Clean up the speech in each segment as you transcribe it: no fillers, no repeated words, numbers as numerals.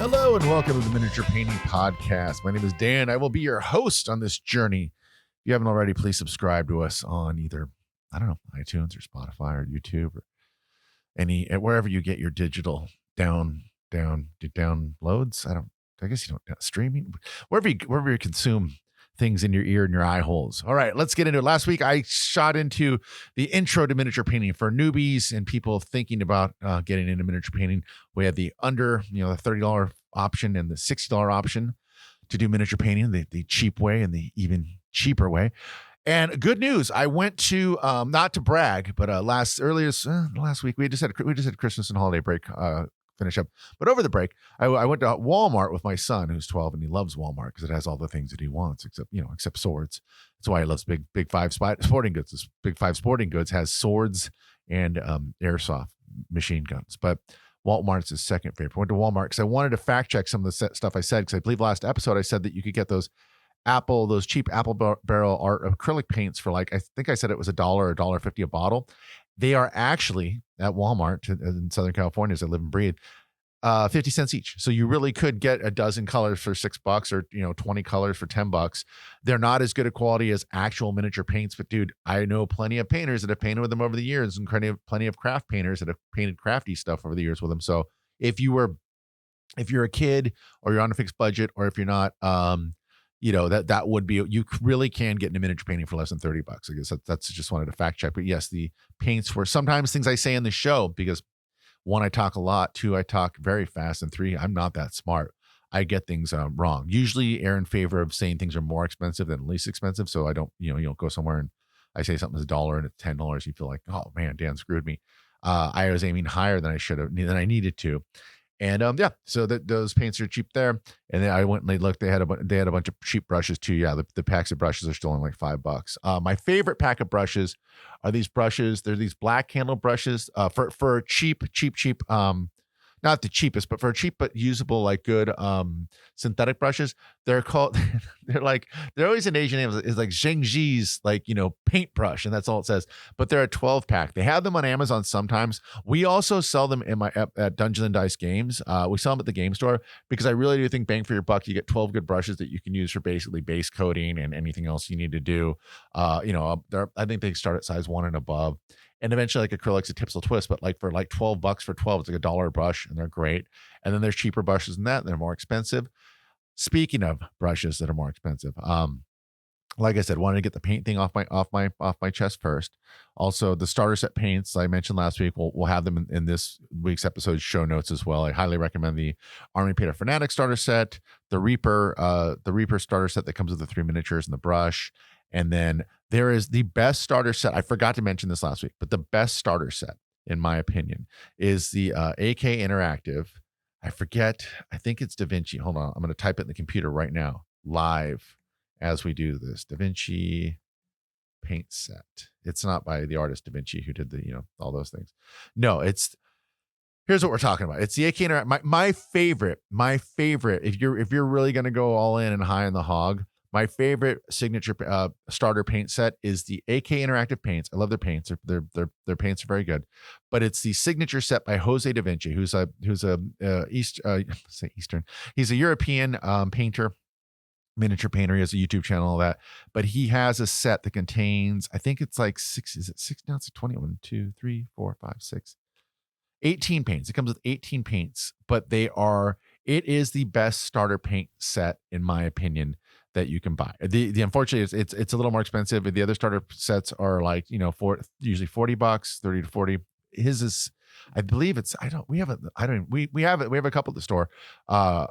Hello and welcome to the Miniature Painting Podcast. My name is Dan. I will be your host on this journey. If you haven't already, please subscribe to us on either, iTunes or Spotify or YouTube or wherever you get your digital downloads. I guess you don't streaming, wherever you consume things in your ear and your eye holes. All right, let's get into it. Last week, I shot into the intro to miniature painting for newbies and people thinking about getting into miniature painting. We had the the $30 option and the $60 option to do miniature painting, the cheap way and the even cheaper way. And good news, I went to not to brag, but last week we just had Christmas and holiday break finish up. But over the break, I went to Walmart with my son, who's 12, and he loves Walmart because it has all the things that he wants, except swords. That's why he loves Big Five Sporting Goods. This Big Five Sporting Goods has swords and airsoft machine guns. But Walmart's his second favorite. I went to Walmart because I wanted to fact check some of the stuff I said, because I believe last episode I said that you could get those cheap Apple Barrel art acrylic paints for I think I said it was $1 or $1.50 a bottle. They are actually at Walmart in Southern California, as I live and breathe, 50 cents each. So you really could get a dozen colors for $6 or 20 colors for $10. They're not as good a quality as actual miniature paints, but dude, I know plenty of painters that have painted with them over the years, and plenty of craft painters that have painted crafty stuff over the years with them. So if you're a kid or you're on a fixed budget, or if you're not, that would be, you really can get into miniature painting for less than $30. I guess that's just wanted to fact check. But yes, the paints were sometimes things I say in the show, because one, I talk a lot, two, I talk very fast, and three, I'm not that smart. I get things wrong. Usually err in favor of saying things are more expensive than least expensive. So I don't, you don't go somewhere and I say something's $1 and it's $10. You feel like, oh man, Dan screwed me. I was aiming higher than I needed to. And so those paints are cheap there. And then I went and they looked. They had a bunch of cheap brushes too. Yeah, the packs of brushes are still only like $5. My favorite pack of brushes are these brushes. They're these black handle brushes. For cheap. Not the cheapest, but for cheap but usable, good synthetic brushes. They're called. They're always an Asian name. It's like Zhengji's paintbrush, and that's all it says. But they're a 12 pack. They have them on Amazon sometimes. We also sell them at Dungeons and Dice Games. We sell them at the game store because I really do think bang for your buck. You get 12 good brushes that you can use for basically base coating and anything else you need to do. I think they start at size 1 and above. And eventually, acrylics, a tips will twist, but for $12 for 12, it's like $1 a brush, and they're great. And then there's cheaper brushes than that, and they're more expensive. Speaking of brushes that are more expensive, like I said, wanted to get the paint thing off my chest first. Also, the starter set paints I mentioned last week, we'll have them in this week's episode show notes as well. I highly recommend the Army Painter Fanatic starter set, the Reaper starter set that comes with the 3 miniatures and the brush. And then there is the best starter set. I forgot to mention this last week, but the best starter set, in my opinion, is the AK Interactive. I forget. I think it's Da Vinci. Hold on. I'm going to type it in the computer right now, live as we do this. Da Vinci paint set. It's not by the artist Da Vinci who did all those things. No, here's what we're talking about. It's the AK Interactive. My favorite, if you're really going to go all in and high on the hog, my favorite signature starter paint set is the AK Interactive paints. I love their paints. Their paints are very good, but it's the signature set by Jose Da Vinci, who's a Eastern. He's a European painter, miniature painter. He has a YouTube channel, all that. But he has a set that contains, I think it's like 6. Is it 6 now? It's 21, 2, 3, 4, 5, 6, 18 paints. It comes with 18 paints, but it is the best starter paint set, in my opinion, that you can buy. The unfortunately it's a little more expensive. The other starter sets are usually $40, 30 to 40. His is, I believe we have a couple at the store, a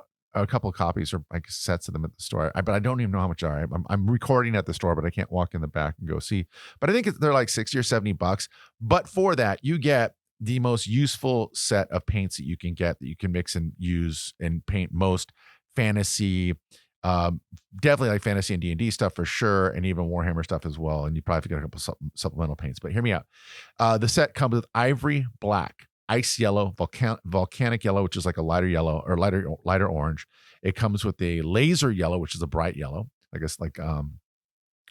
couple of copies or sets of them at the store. But I don't even know how much they are. I'm recording at the store, but I can't walk in the back and go see. But I think they're like $60 or $70. But for that, you get the most useful set of paints that you can get, that you can mix and use and paint most fantasy. Definitely like fantasy and D&D stuff for sure, and even Warhammer stuff as well. And you probably get a couple supplemental paints. But hear me out. The set comes with ivory black, ice yellow, volcanic yellow, which is like a lighter yellow or lighter orange. It comes with a laser yellow, which is a bright yellow, I guess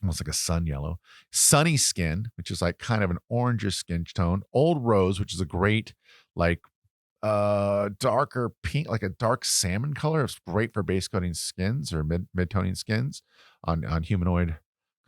almost like a sun yellow, sunny skin, which is like kind of an orangish skin tone, old rose, which is a great darker pink, like a dark salmon color. It's great for base coating skins or mid-toning skins on humanoid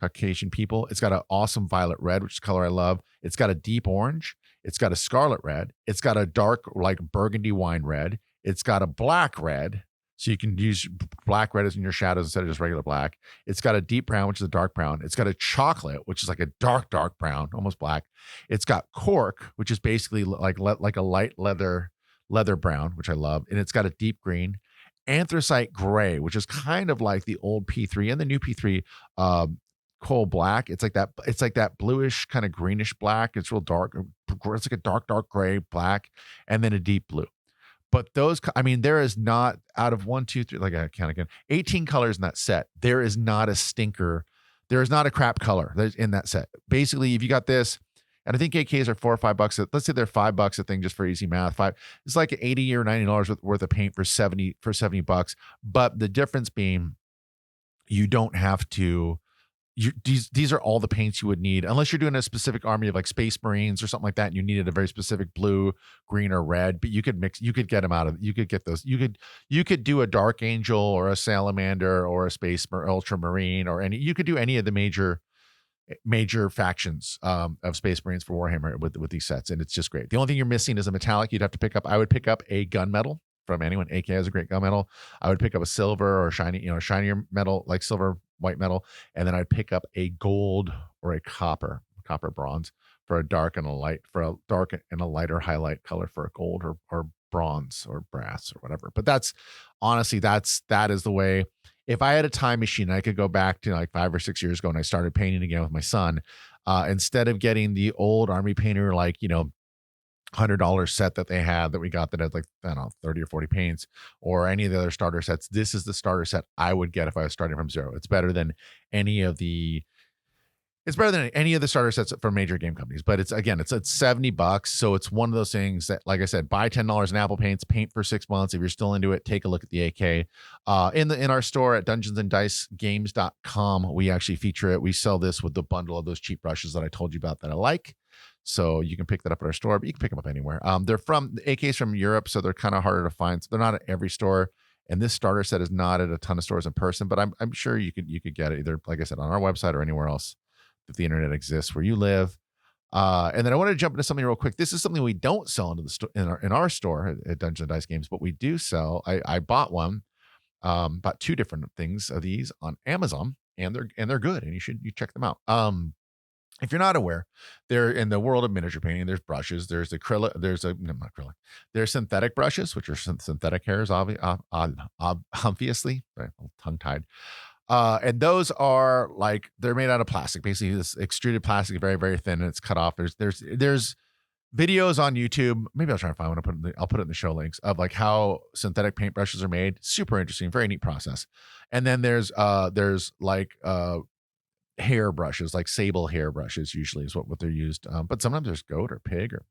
Caucasian people. It's got an awesome violet red, which is the color I love. It's got a deep orange. It's got a scarlet red. It's got a dark, like burgundy wine red. It's got a black red. So you can use black red as in your shadows instead of just regular black. It's got a deep brown, which is a dark brown. It's got a chocolate, which is like a dark, dark brown, almost black. It's got cork, which is basically like a light leather brown, which I love. And it's got a deep green. Anthracite gray, which is kind of like the old P3 and the new P3 coal black. It's like that bluish kind of greenish black. It's real dark. It's like a dark, dark gray black, and then a deep blue. But those, I mean, there is not, out of 1, 2, 3, like I count again, 18 colors in that set. There is not a stinker. There is not a crap color that's in that set. Basically, if you got this, and I think AKs are $4 or $5. Let's say they're $5 a thing just for easy math. It's like $80 or $90 worth of paint for $70. But the difference being, you don't have to. These are all the paints you would need, unless you're doing a specific army of like Space Marines or something like that, and you needed a very specific blue, green, or red. But you could get them out of. You could get those. You could do a Dark Angel or a Salamander or a Space Ultramarine or any. You could do any of the major factions of Space Marines for Warhammer with these sets, and it's just great. The only thing you're missing is a metallic. You'd have to pick up. I would pick up a gunmetal from anyone. AK has a great gunmetal. I would pick up a silver or shinier metal like silver, white metal, and then I'd pick up a gold or a copper bronze for a dark and a lighter highlight color for a gold or bronze or brass or whatever. But that is the way. If I had a time machine, I could go back to like 5 or 6 years ago and I started painting again with my son. Instead of getting the old army painter, like, $100 set that they had that we got that had like, I don't know, 30 or 40 paints, or any of the other starter sets. This is the starter set I would get if I was starting from zero. It's better than any of the starter sets from major game companies. But it's $70. So it's one of those things that, like I said, buy $10 in Apple Paints, paint for 6 months. If you're still into it, take a look at the AK. In our store at dungeonsanddicegames.com, we actually feature it. We sell this with the bundle of those cheap brushes that I told you about that I like. So you can pick that up at our store, but you can pick them up anywhere. They're from the AKs from Europe, so they're kind of harder to find. So they're not at every store. And this starter set is not at a ton of stores in person, but I'm sure you could get it either, like I said, on our website or anywhere else if the internet exists where you live. And then I want to jump into something real quick. This is something we don't sell into in our store at Dungeons and Dice Games, but we do sell. I bought one, bought 2 different things of these on Amazon, and they're good, and you check them out. If you're not aware, they're in the world of miniature painting. There's brushes. There's acrylic. Not acrylic. There's synthetic brushes, which are synthetic hairs, obviously. Right, tongue tied. And those are like, they're made out of plastic, basically this extruded plastic, very, very thin, and it's cut off. There's videos on YouTube. Maybe I'll try to find one. I'll put it in the show links of like how synthetic paint brushes are made. Super interesting, very neat process. And then there's like hair brushes, like sable hair brushes usually is what they're used. But sometimes there's goat or pig or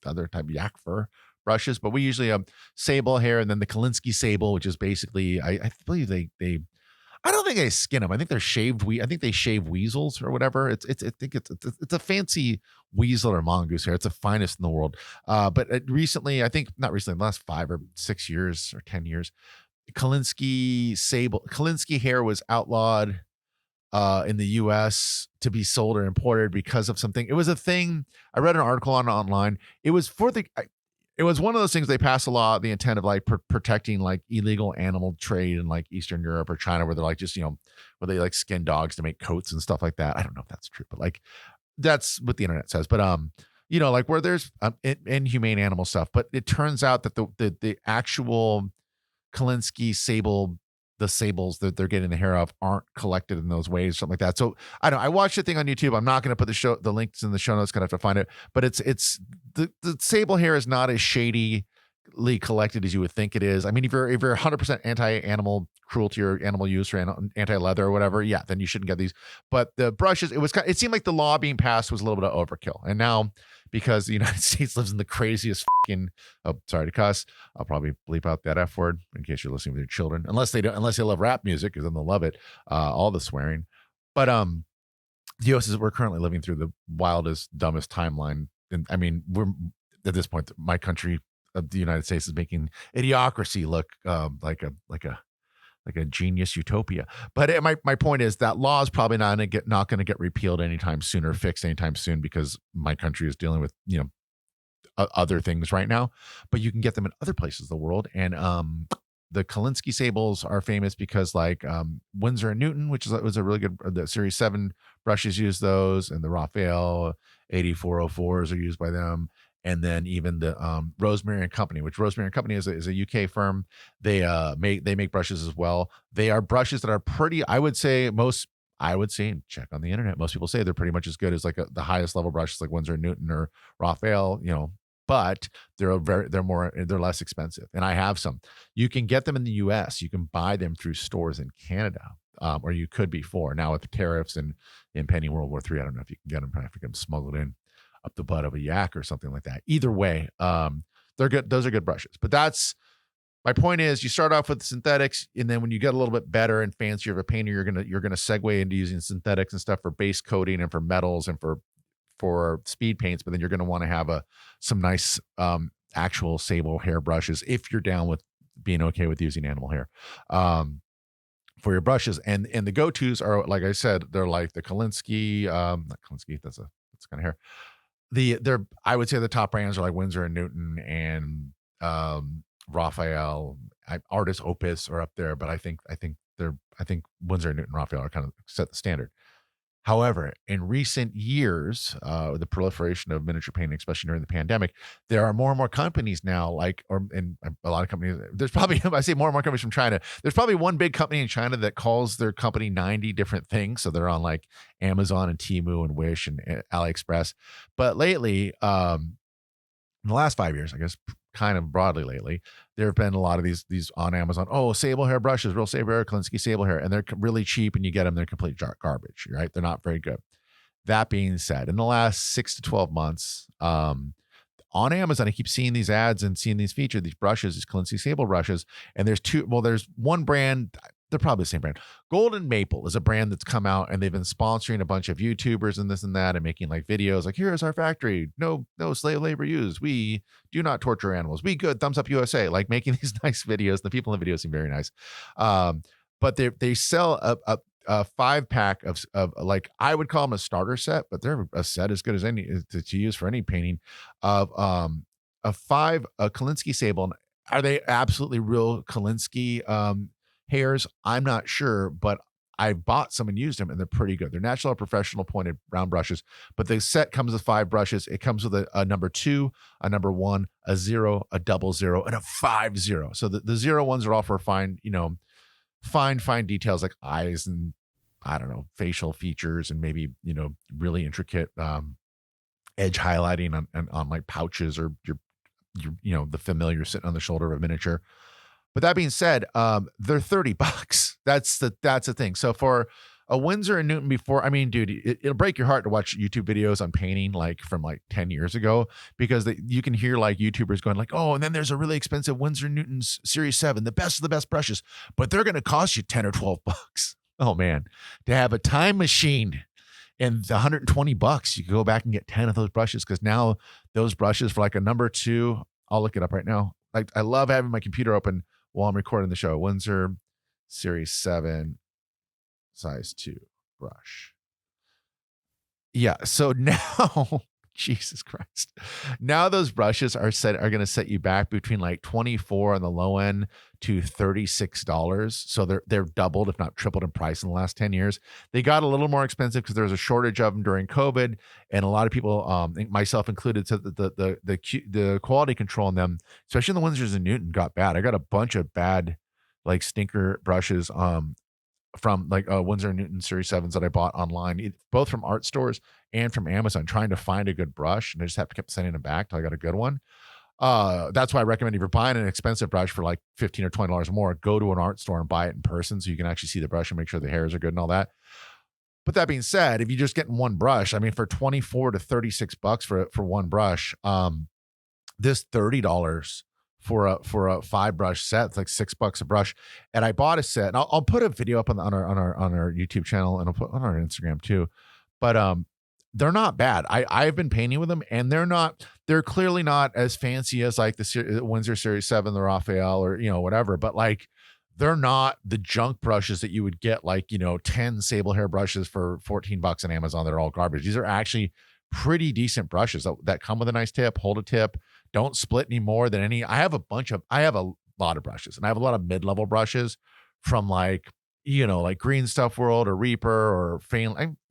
other type of yak fur brushes. But we usually have sable hair, and then the Kolinsky sable, which is basically I believe they I don't think they skin them. I think they're shaved. I think they shave weasels or whatever. I think it's a fancy weasel or mongoose hair. It's the finest in the world. But recently, I think not recently, the last 5 or 6 years or 10 years, Kolinsky hair was outlawed in the US to be sold or imported because of something. It was a thing. I read an article on online. It was it was one of those things they passed a law, the intent of like protecting like illegal animal trade in like Eastern Europe or China, where they're like just, where they like skin dogs to make coats and stuff like that. I don't know if that's true, but like that's what the internet says. But like where there's inhumane animal stuff. But it turns out that the actual Kolinsky the sables that they're getting the hair of aren't collected in those ways, something like that. So I don't know. I watched the thing on YouTube. I'm not going to put the links in the show notes. Gonna have to find it. But it's the sable hair is not as shadily collected as you would think it is. I mean, if you're 100% anti-animal cruelty or animal use or anti-leather or whatever, yeah, then you shouldn't get these. But the brushes, it seemed like the law being passed was a little bit of overkill. And now, because the United States lives in the craziest sorry to cuss, I'll probably bleep out that F word in case you're listening with your children, unless they love rap music, because then they'll love it, all the swearing. But the US we're currently living through the wildest, dumbest timeline. And I mean, we're at this point, my country of the United States is making idiocracy look like a genius utopia. But my point is that law is probably not going to get repealed anytime soon or fixed anytime soon because my country is dealing with other things right now. But you can get them in other places of the world, and the Kolinsky sables are famous because like Winsor and Newton, which was a really good, the Series 7 brushes use those, and the Raphael 8404s are used by them. And then even the Rosemary and Company, which Rosemary and Company is a UK firm. They make brushes as well. They are brushes that are pretty, I would say, and check on the internet, most people say they're pretty much as good as like the highest level brushes like Winsor and Newton or Raphael, but they're less expensive. And I have some. You can get them in the US. You can buy them through stores in Canada, or you could before. Now with the tariffs and impending World War III, I don't know if you can get them. I have to get them smuggled in up the butt of a yak or something like that. Either way, they're good. Those are good brushes. But that's my point is you start off with synthetics, and then when you get a little bit better and fancier of a painter, you're gonna segue into using synthetics and stuff for base coating and for metals and for speed paints. But then you're gonna want to have some nice actual sable hair brushes if you're down with being okay with using animal hair. For your brushes, and the go-tos are, like I said, they're like the Kolinsky, not Kolinsky, that's kind of hair. I would say the top brands are like Winsor and Newton and Raphael. Artist Opus are up there, but I think Winsor and Newton and Raphael are kind of set the standard. However, in recent years, the proliferation of miniature painting, especially during the pandemic, there are more and more companies now, and a lot of companies, there's probably, I say more and more companies from China. There's probably one big company in China that calls their company 90 different things. So they're on like Amazon and Temu and Wish and AliExpress. But lately, in the last 5 years, I guess, kind of broadly lately, there have been a lot of these on Amazon. Oh, sable hair brushes, real sable hair, Kolinsky sable hair, and they're really cheap, and you get them, they're complete garbage, right? They're not very good. That being said, in the last 6 to 12 months, on Amazon, I keep seeing these ads and seeing these featured, these brushes, these Kolinsky sable brushes, and there's one brand. They're probably the same brand. Golden Maple is a brand that's come out, and they've been sponsoring a bunch of YouTubers and this and that, and making like videos like, here's our factory, no slave labor used, we do not torture animals, we good, thumbs up USA, like making these nice videos. The people in the video seem very nice. But they sell a 5-pack of like, I would call them a starter set, but they're a set as good as any to use for any painting of a Kolinsky sable. Are they absolutely real Kolinsky hairs? I'm not sure, but I bought some and used them, and they're pretty good. They're natural or professional pointed round brushes, but the set comes with 5 brushes. It comes with a number 2, a number 1, a 0, a 00, and a 50. So the 0 ones are all for fine details like eyes and, I don't know, facial features, and maybe, really intricate edge highlighting on like pouches, or your the familiar sitting on the shoulder of a miniature. But that being said, they're $30. That's the thing. So for a Winsor and Newton before, I mean, dude, it'll break your heart to watch YouTube videos on painting like from like 10 years ago, because you can hear like YouTubers going like, oh, and then there's a really expensive Winsor and Newton Series 7, the best of the best brushes, but they're going to cost you 10 or 12 bucks. Oh man, to have a time machine and the $120, you can go back and get 10 of those brushes, because now those brushes for like a number 2, I'll look it up right now. Like, I love having my computer open while I'm recording the show. Winsor Series 7 size 2 brush. Yeah. So now, Jesus Christ, now those brushes are going to set you back between like 24 on the low end to $36. So they're doubled, if not tripled in price in the last 10 years. They got a little more expensive because there was a shortage of them during COVID, and a lot of people, myself included, said that the quality control on them, especially the Winsors and Newton, got bad. I got a bunch of bad like stinker brushes from like Winsor and Newton Series 7s that I bought online, both from art stores and from Amazon, trying to find a good brush, and I just have to keep sending them back till I got a good one. That's why I recommend, if you're buying an expensive brush for like $15 or $20 more, go to an art store and buy it in person so you can actually see the brush and make sure the hairs are good and all that. But that being said, if you're just getting one brush, I mean, for 24 to 36 bucks for one brush, this $30 for a 5-brush set, it's like $6 a brush. And I bought a set, and I'll put a video up on our YouTube channel, and I'll put on our Instagram too. But they're not bad. I've been painting with them, and they're clearly not as fancy as like the Windsor Series 7, the Raphael, or whatever, but like they're not the junk brushes that you would get, like 10 sable hair brushes for $14 on Amazon that are all garbage. These are actually pretty decent brushes that come with a nice tip, hold a tip, don't split any more than any. I have a lot of brushes, and I have a lot of mid-level brushes from like like Green Stuff World or Reaper or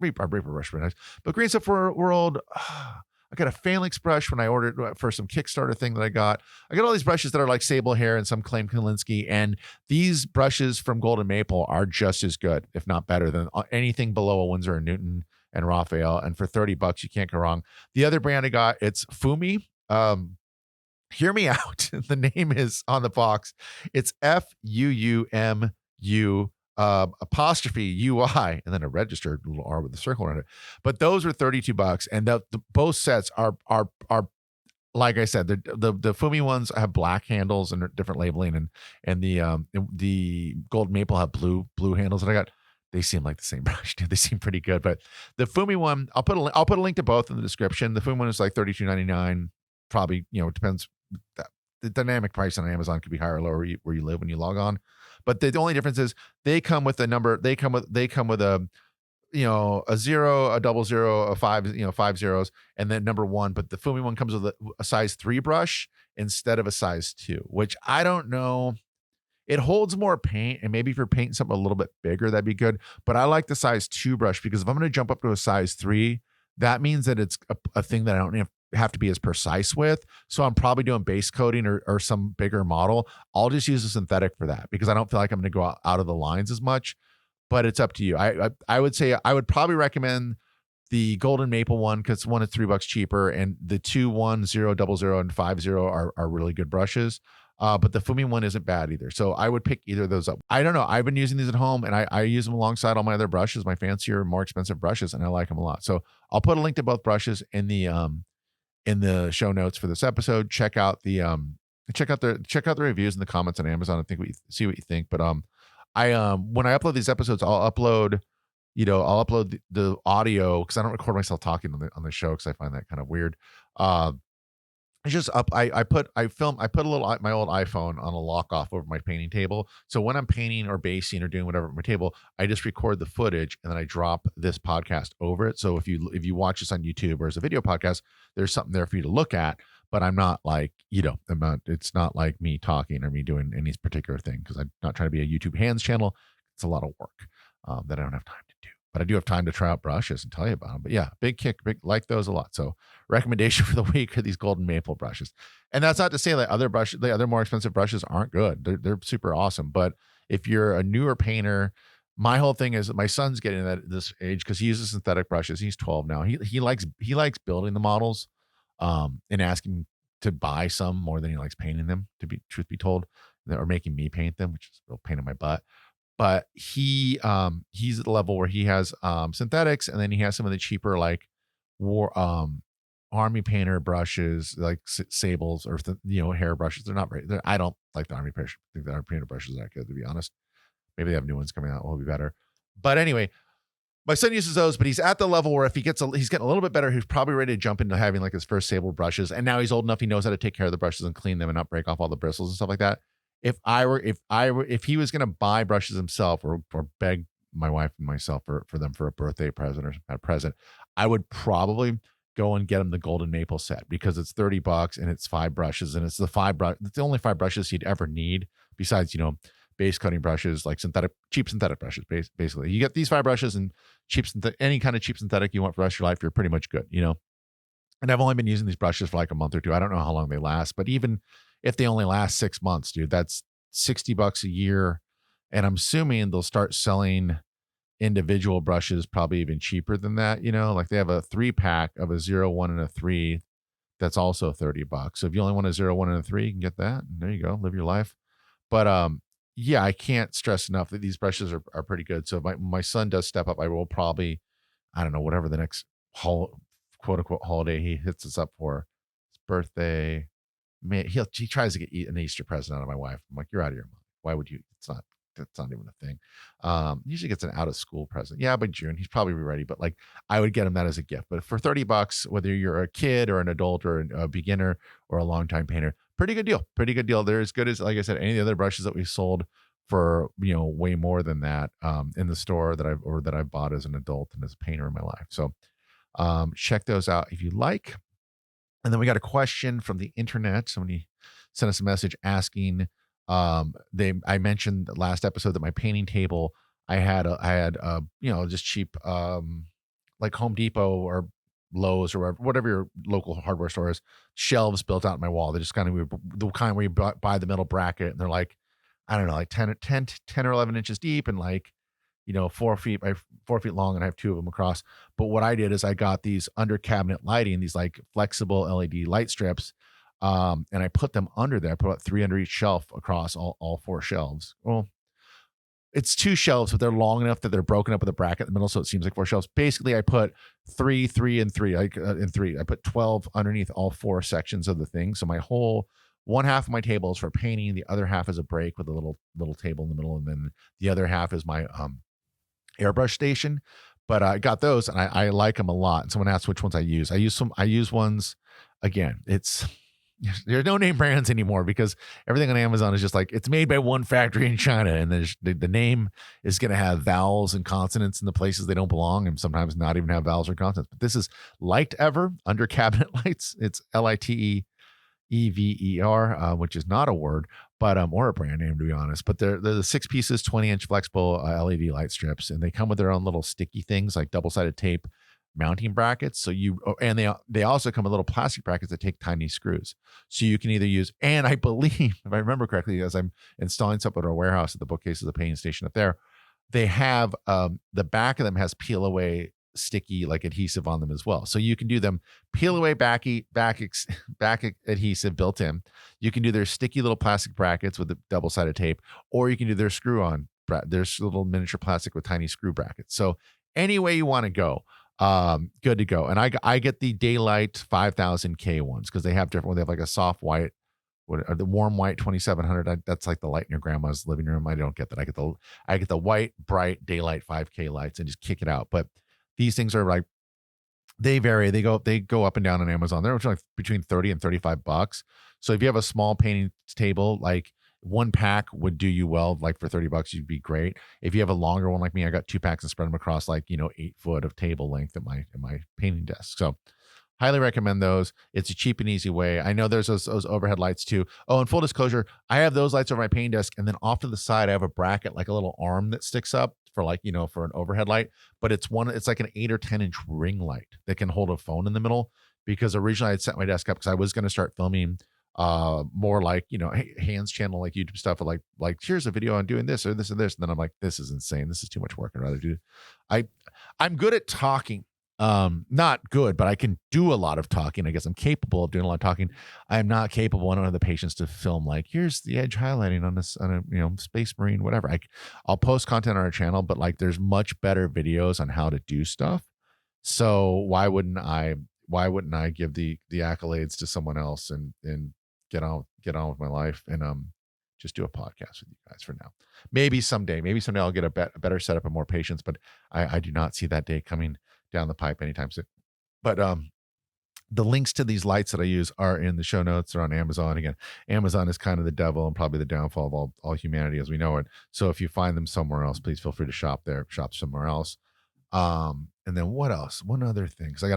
Reaper brush very nice. But Green Stuff World, I got a Phalanx brush when I ordered for some Kickstarter thing that I got. I got all these brushes that are like sable hair and some Claim Kolinsky, and these brushes from Golden Maple are just as good, if not better, than anything below a Winsor & Newton and Raphael. And for $30, you can't go wrong. The other brand I got, it's Fumi. Hear me out. The name is on the box. It's FUUMU apostrophe UI, and then a registered little R with a circle around it. But those were $32, and the both sets are like I said, the Fumi ones have black handles and different labeling, and the Gold Maple have blue handles that I got. They seem like the same brush, dude. They seem pretty good. But the Fumi one, I'll put a link to both in the description. The Fumi one is like $32.99. Probably, it depends. The dynamic price on Amazon could be higher or lower where you live when you log on. But the only difference is they come with a number. They come with a a 0, a 00, a 5, 5 zeros, and then number 1. But the Fumi one comes with a size 3 brush instead of a size 2, which I don't know. It holds more paint, and maybe if you're painting something a little bit bigger, that'd be good. But I like the size 2 brush, because if I'm going to jump up to a size 3, that means that it's a thing that I don't have to be as precise with. So I'm probably doing base coating or some bigger model. I'll just use a synthetic for that, because I don't feel like I'm going to go out of the lines as much. But it's up to you. I would say I would probably recommend the Golden Maple one, because one is $3 cheaper, and the 2, 1, 0, 00, and 50 are really good brushes. But the Fumi one isn't bad either. So I would pick either of those up. I don't know. I've been using these at home, and I use them alongside all my other brushes, my fancier, more expensive brushes, and I like them a lot. So I'll put a link to both brushes in the show notes for this episode. Check out the reviews and the comments on Amazon. I think see what you think. But I when I upload these episodes, I'll upload the audio, because I don't record myself talking on the show, because I find that kind of weird. It's just up. I put a little my old iPhone on a lock off over my painting table. So when I'm painting or basing or doing whatever at my table, I just record the footage, and then I drop this podcast over it. So if you watch this on YouTube or as a video podcast, there's something there for you to look at. But I'm not like, it's not like me talking or me doing any particular thing, because I'm not trying to be a YouTube hands channel. It's a lot of work that I don't have time to do. But I do have time to try out brushes and tell you about them. But yeah, big like those a lot. So recommendation for the week are these Golden Maple brushes. And that's not to say that the other more expensive brushes aren't good. They're super awesome. But if you're a newer painter, my whole thing is that my son's getting at this age, because he uses synthetic brushes. He's 12 now. He likes building the models, and asking to buy some more than he likes painting them, to be truth be told, or making me paint them, which is a real pain in my butt. But he's at the level where he has synthetics, and then he has some of the cheaper like army painter brushes, like sables or hair brushes. They're not very. I don't like the army painter. I think the army painter brushes are that good, to be honest. Maybe they have new ones coming out. Will be better. But anyway, my son uses those, but he's at the level where if he's getting a little bit better, he's probably ready to jump into having like his first sable brushes. And now he's old enough, he knows how to take care of the brushes and clean them and not break off all the bristles and stuff like that. If he was gonna buy brushes himself, or beg my wife and myself for them for a birthday present or a present, I would probably go and get him the Golden Maple set, because it's $30 and it's 5 brushes, and it's the only 5 brushes he'd ever need, besides base cutting brushes, like cheap synthetic brushes. Basically, you get these 5 brushes, and any kind of cheap synthetic you want for the rest of your life, you're pretty much good. And I've only been using these brushes for like a month or two. I don't know how long they last, but even if they only last 6 months, dude, that's $60 a year. And I'm assuming they'll start selling individual brushes probably even cheaper than that. Like they have a 3-pack of a 0, 1, and a 3 that's also $30. So if you only want a 0, 1, and a 3, you can get that. And there you go, live your life. But yeah, I can't stress enough that these brushes are pretty good. So if my son does step up, I will probably, I don't know, whatever the next quote unquote holiday he hits us up for, his birthday. He tries to get an Easter present out of my wife. I'm like, you're out of your mind. Why would you? It's not that's not even a thing. Usually gets an out of school present. Yeah, by June he's probably ready, but like I would get him that as a gift. But for $30, whether you're a kid or an adult or a beginner or a longtime painter, pretty good deal. Pretty good deal. They're as good as, like I said, any of the other brushes that we sold for way more than that in the store that I've bought as an adult and as a painter in my life. So check those out if you like. And then we got a question from the internet. Somebody sent us a message asking. I mentioned the last episode that my painting table I had just cheap like Home Depot or Lowe's or whatever your local hardware store is, shelves built out in my wall. They just kind of the kind where you buy the middle bracket and they're like, I don't know, like 10 or 11 inches deep and like 4 feet by 4 feet long, and I have two of them across. But what I did is I got these under cabinet lighting, these like flexible LED light strips, and I put them under there. I put about 3 under each shelf across all 4 shelves. Well, it's 2 shelves, but they're long enough that they're broken up with a bracket in the middle, so it seems like 4 shelves. Basically, I put 3, 3, and 3. In 3, I put 12 underneath all 4 sections of the thing. So my whole one half of my table is for painting. The other half is a break with a little table in the middle, and then the other half is my airbrush station. But I got those and I like them a lot. And someone asked which ones I use. I use ones, again, there's no name brands anymore because everything on Amazon is just like, it's made by one factory in China, and the name is going to have vowels and consonants in the places they don't belong, and sometimes not even have vowels or consonants. But this is Light Ever under cabinet lights. It's LITEEVER, which is not a word, but or a brand name, to be honest. But they're the 6 pieces, 20-inch flexible LED light strips, and they come with their own little sticky things like double-sided tape mounting brackets. So they also come with little plastic brackets that take tiny screws. So you can either use, and I believe, if I remember correctly, as I'm installing stuff at our warehouse at the bookcases, the painting station up there, they have the back of them has peel away sticky like adhesive on them as well. So you can do them peel away back adhesive built in. You can do their sticky little plastic brackets with the double-sided tape, or you can do their screw on. There's little miniature plastic with tiny screw brackets. So any way you want to go, good to go. And I get the Daylight 5000K ones because they have different ones. They have like a soft white, the warm white 2700. That's like the light in your grandma's living room. I don't get that. I get the white bright Daylight 5K lights and just kick it out. But these things are like, they vary. They go up and down on Amazon. They're like between $30 and $35. So if you have a small painting table, like one pack would do you well. Like for $30, you'd be great. If you have a longer one like me, I got 2 packs and spread them across like 8 foot of table length at my painting desk. So highly recommend those. It's a cheap and easy way. I know there's those overhead lights too. Oh, and full disclosure, I have those lights over my painting desk, and then off to the side I have a bracket, like a little arm that sticks up for like for an overhead light. But it's like an 8 or 10 inch ring light that can hold a phone in the middle. Because originally I'd set my desk up because I was going to start filming more like hands channel, like YouTube stuff, like here's a video on doing this or this and this. And then I'm like, this is insane. This is too much work. I'd rather do. I'm good at talking. Not good, but I can do a lot of talking. I guess I'm capable of doing a lot of talking. I am not capable. I don't have the patience to film like, here's the edge highlighting on this, on a Space Marine, whatever. I'll post content on our channel, but like there's much better videos on how to do stuff. So why wouldn't I give the accolades to someone else and get on with my life and just do a podcast with you guys for now. Maybe someday I'll get a better setup and more patience, but I do not see that day coming down the pipe anytime soon. But the links to these lights that I use are in the show notes. They're on Amazon. Again, Amazon is kind of the devil and probably the downfall of all humanity as we know it. So if you find them somewhere else, please feel free to shop somewhere else. And then what else? One other thing. So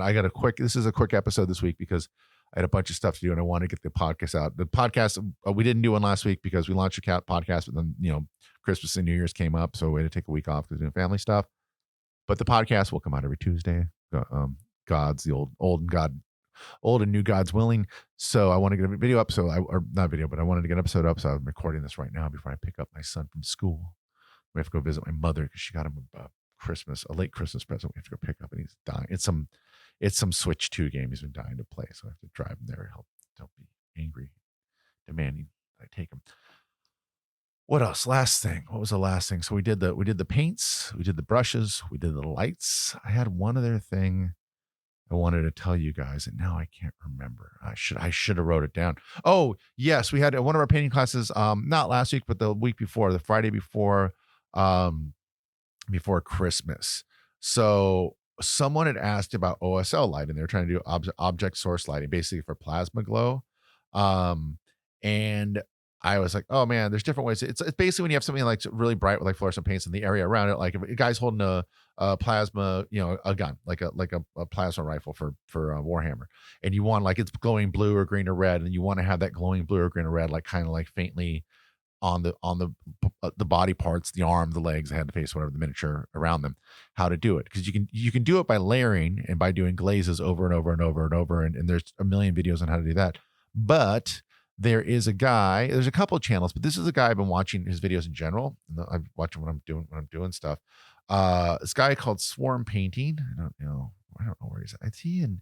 this is a quick episode this week because I had a bunch of stuff to do and I want to get the podcast out. The podcast, we didn't do one last week because we launched a podcast, but then, Christmas and New Year's came up. So we had to take a week off because we're doing family stuff. But the podcast will come out every Tuesday. God's the old and new God's willing. So I want to get a video up. Or not video, but I wanted to get an episode up. So I'm recording this right now before I pick up my son from school. We have to go visit my mother because she got him a late Christmas present. We have to go pick up, and he's dying. It's some Switch 2 game he's been dying to play. So I have to drive him there and help. Don't be angry, demanding that I take him. What else? Last thing. What was the last thing? So we did the paints, we did the brushes, we did the lights. I had one other thing. I wanted to tell you guys, and now I can't remember. I should have wrote it down. Oh yes, we had one of our painting classes, not last week, but the week before, the Friday um, before Christmas. So someone had asked about OSL lighting. They're trying to do object source lighting, basically for plasma glow. Um, and I was like, oh man, there's different ways. It's basically when you have something like really bright with like fluorescent paints in the area around it. Like if a guy's holding a plasma, a gun, like a plasma rifle for Warhammer, and you want like it's glowing blue or green or red, and you want to have that glowing blue or green or red, like kind of like faintly on the body parts, the arm, the legs, the head, the face, whatever, the miniature around them, how to do it. Because you can do it by layering and by doing glazes over and over and over and over. And there's a million videos on how to do that. But there's a couple of channels, but this is a guy I've been watching his videos in general. And I'm watching when I'm doing stuff. This guy called Swarm Painting. I don't know where he's at. Is he in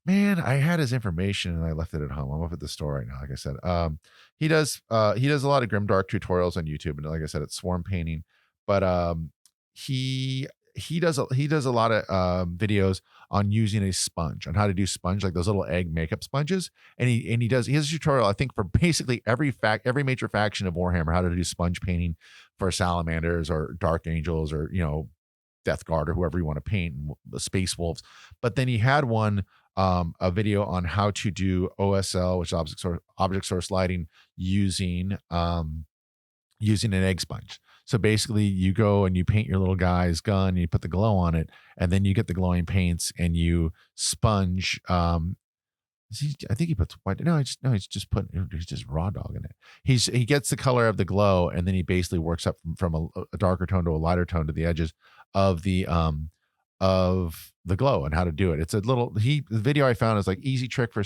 Man, I had his information and I left it at home. I'm up at the store right now. Like I said, he does a lot of grimdark tutorials on YouTube, and like I said, it's Swarm Painting. But he he does a lot of videos on using a sponge, on how to do sponge, like those little egg makeup sponges. And he has a tutorial, I think, for basically every major faction of Warhammer, how to do sponge painting for salamanders or dark angels, or Death Guard, or whoever you want to paint, Space Wolves. But then he had a video on how to do OSL, which is object source lighting, using an egg sponge. So basically, you go and you paint your little guy's gun, and you put the glow on it, and then you get the glowing paints and you sponge. I think he puts white. No, he's just raw dogging it. He gets the color of the glow, and then he basically works up from a darker tone to a lighter tone to the edges of the glow, and how to do it. It's the video I found is like easy trick for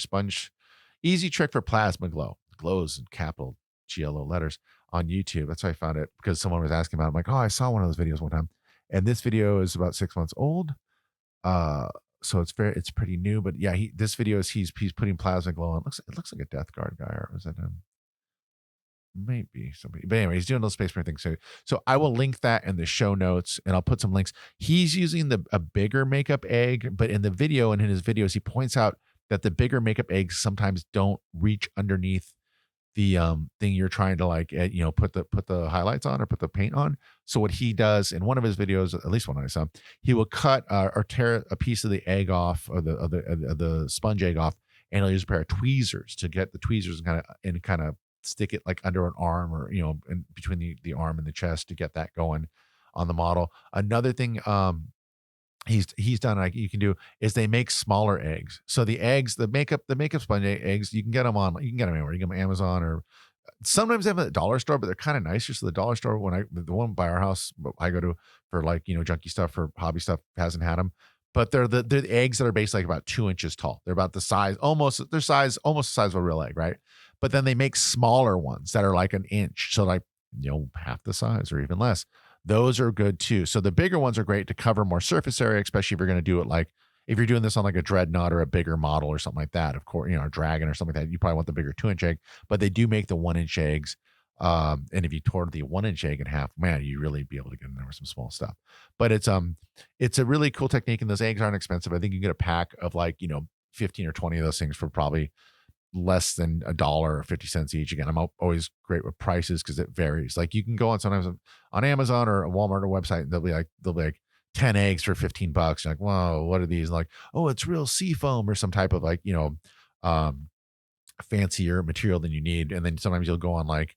plasma glow. Glows in capital GLO letters on YouTube. That's why I found it, because someone was asking about it. I'm like, oh, I saw one of those videos one time, and this video is about 6 months old. So it's pretty new. But yeah, this video is he's putting plasma glow on. It looks like a Death Guard guy, or was it maybe somebody? But anyway, he's doing those space marine things. So I will link that in the show notes, and I'll put some links. He's using a bigger makeup egg, but in the video and in his videos, he points out that the bigger makeup eggs sometimes don't reach underneath the thing you're trying to, like, put the highlights on or put the paint on. So what he does in one of his videos, at least one I saw, he will cut or tear a piece of the egg off, or the sponge egg off, and he'll use a pair of tweezers to get the tweezers and kind of stick it like under an arm, or in between the arm and the chest, to get that going on the model. Another thing he's done, like, you can do, is they make smaller eggs. So the makeup sponge eggs, you can get them anywhere. You can get them on Amazon, or sometimes they have them at the dollar store, but they're kind of nicer. So the dollar store, the one by our house I go to for, like, junky stuff, for hobby stuff, hasn't had them. But they're the eggs that are basically like about 2 inches tall. They're about the size, almost the size of a real egg, right? But then they make smaller ones that are like an inch, so like half the size or even less. Those are good too. So the bigger ones are great to cover more surface area, especially if you're going to do it, like if you're doing this on like a dreadnought or a bigger model or something like that. Of course, a dragon or something like that, you probably want the bigger 2-inch egg. But they do make the 1-inch eggs. And if you tore the 1-inch egg in half, man, you really be able to get in there with some small stuff. But it's a really cool technique, and those eggs aren't expensive. I think you can get a pack of, like, 15 or 20 of those things for probably less than $1.50 each. Again, I'm always great with prices because it varies. Like, you can go on sometimes on Amazon or a Walmart or website, and they'll be like 10 eggs for $15. You're like, whoa, what are these? Like, oh, it's real sea foam or some type of, like, fancier material than you need. And then sometimes you'll go on, like,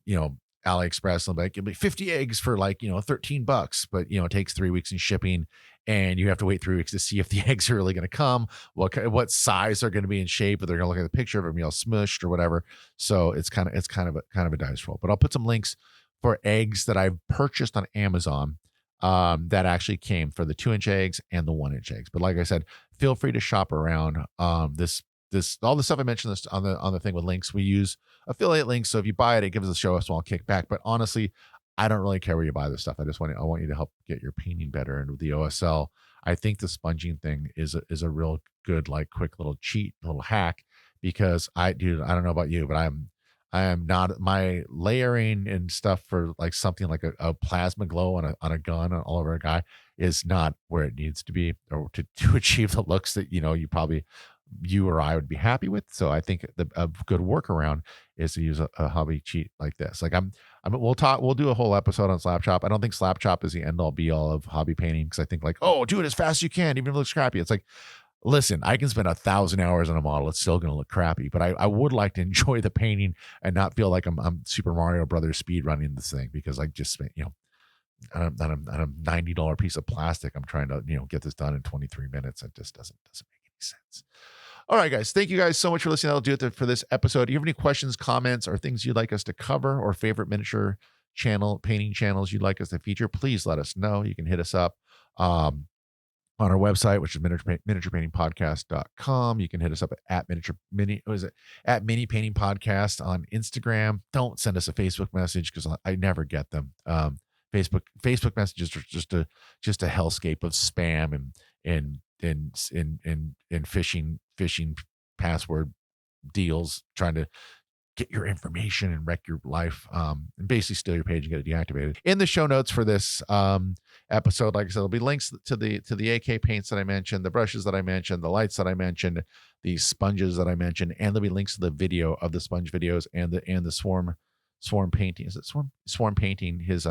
AliExpress, and it'll be 50 eggs for, like, $13, but it takes 3 weeks in shipping, and you have to wait 3 weeks to see if the eggs are really going to come, what size they're going to be in shape, or they're going to look at the picture of them, smushed or whatever. So it's kind of a dice roll. But I'll put some links for eggs that I've purchased on Amazon that actually came for the 2-inch eggs and the 1-inch eggs. But like I said, feel free to shop around. This all the stuff I mentioned this on the thing with links, we use affiliate links. So if you buy it, it gives us a small kickback. But honestly, I don't really care where you buy this stuff. I want you to help get your painting better. And with the OSL, I think the sponging thing is a real good, like, quick little cheat, little hack, because I don't know about you, but I am not, my layering and stuff for like something like a plasma glow on a gun all over a guy is not where it needs to be, or to achieve the looks that you or I would be happy with. So I think a good workaround is to use a hobby cheat like this. Like we'll do a whole episode on slap chop. I don't think slap chop is the end all be all of hobby painting, because I think like, oh, do it as fast as you can, even if it looks crappy. It's like, listen, I can spend 1,000 hours on a model. It's still going to look crappy, but I would like to enjoy the painting and not feel like I'm Super Mario Brothers speed running this thing, because I just spent, on a $90 piece of plastic, I'm trying to, get this done in 23 minutes. It just doesn't make any sense. All right, guys. Thank you guys so much for listening. That'll do it for this episode. Do you have any questions, comments, or things you'd like us to cover, or favorite miniature painting channels you'd like us to feature? Please let us know. You can hit us up on our website, which is miniaturepaintingpodcast.com. You can hit us up at mini painting podcast on Instagram. Don't send us a Facebook message, because I never get them. Facebook messages are just a hellscape of spam and phishing password deals, trying to get your information and wreck your life, and basically steal your page and get it deactivated. In the show notes for this episode, like I said, there'll be links to the AK paints that I mentioned, the brushes that I mentioned, the lights that I mentioned, the sponges that I mentioned, and there'll be links to the video of the sponge videos and the swarm painting. Is it swarm painting? His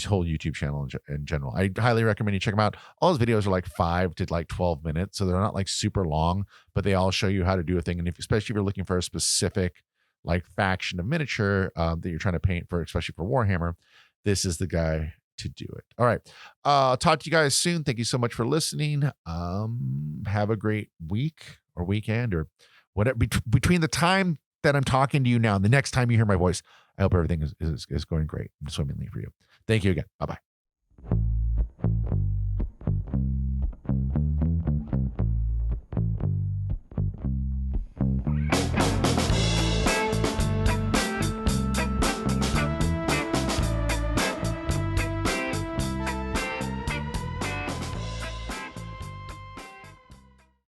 whole YouTube channel in general. I highly recommend you check him out. All his videos are like 5 to like 12 minutes, so they're not like super long, but they all show you how to do a thing. And especially if you're looking for a specific like faction of miniature that you're trying to paint for, especially for Warhammer, this is the guy to do it. All right. I'll talk to you guys soon. Thank you so much for listening. Have a great week or weekend or whatever between the time that I'm talking to you now and the next time you hear my voice. I hope everything is going great and swimmingly for you. Thank you again. Bye-bye.